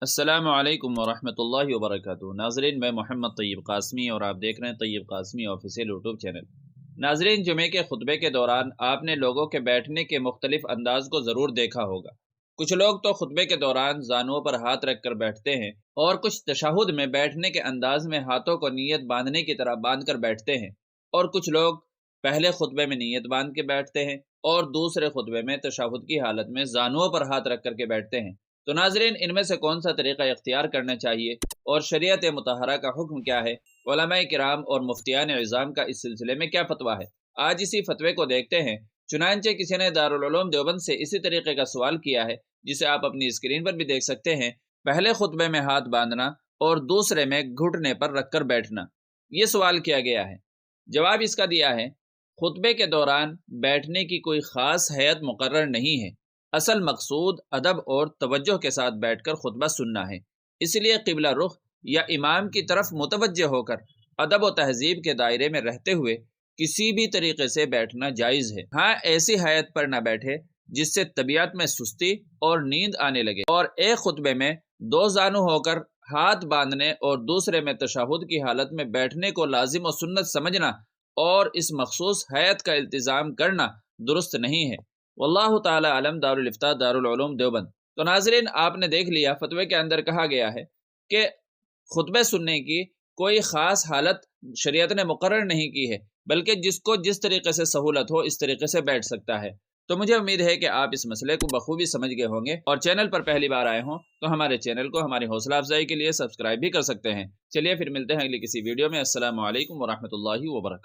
अस्सलामु अलैकुम वरहमतुल्लाहि वबरकातुहू। नाजरीन, मैं मोहम्मद तैयब कासमी और आप देख रहे हैं Tayyab Qasmi official YouTube channel. नाजरीन, जुमे के खुतबे के दौरान आपने लोगों के बैठने के मुख्तलिफ अंदाज को ज़रूर देखा होगा। कुछ लोग तो खुतबे के दौरान जानुओं पर हाथ रख कर बैठते हैं और कुछ तशहुद में बैठने के अंदाज में हाथों को नीयत बांधने की तरह बांध कर बैठते हैं, और कुछ लोग पहले खुतबे में नीयत बांध के बैठते हैं और दूसरे खुतबे में तशहुद की हालत में जानुओं पर हाथ रख कर के बैठते हैं। तो नाजरीन, इनमें से कौन सा तरीक़ा इख्तियार करना चाहिए और शरीयत मुतहरा का हुक्म क्या है, उलमाए किराम और मुफ्तियान इज़ाम का इस सिलसिले में क्या फतवा है, आज इसी फतवे को देखते हैं। चुनांचे किसी ने दारुल उलूम देवबंद से इसी तरीके का सवाल किया है, जिसे आप अपनी स्क्रीन पर भी देख सकते हैं। पहले खुतबे में हाथ बांधना और दूसरे में घुटने पर रखकर बैठना, ये सवाल किया गया है। जवाब इसका दिया है, खुतबे के दौरान बैठने की कोई ख़ास हैत मुकर्रर नहीं है। असल मकसूद अदब और तवज्जो के साथ बैठकर खुतबा सुनना है। इसलिए क़िबला रुख या इमाम की तरफ मुतवज्जह होकर अदब व तहजीब के दायरे में रहते हुए किसी भी तरीके से बैठना जायज़ है। हाँ, ऐसी हालत पर न बैठे जिससे तबीयत में सुस्ती और नींद आने लगे, और एक खुतबे में दो जानू होकर हाथ बांधने और दूसरे में तशहुद की हालत में बैठने को लाजिम और सुन्नत समझना और इस मखसूस हैत का इल्तिज़ाम करना दुरुस्त नहीं है। वल्लाहु ताला अलम। दारुल इफ्ता दारुल उलूम देवबंद। तो नाजरीन, आपने देख लिया, फतवे के अंदर कहा गया है कि खुतबे सुनने की कोई ख़ास हालत शरीयत ने मुकर्रर नहीं की है, बल्कि जिसको जिस तरीके से सहूलत हो इस तरीके से बैठ सकता है। तो मुझे उम्मीद है कि आप इस मसले को बखूबी समझ गए होंगे, और चैनल पर पहली बार आए हों तो हमारे चैनल को हमारी हौसला अफजाई के लिए सब्सक्राइब भी कर सकते हैं। चलिए फिर मिलते हैं अगली किसी वीडियो में। अस्सलामु अलैकुम वरहमतुल्लाहि वबरकातुहू।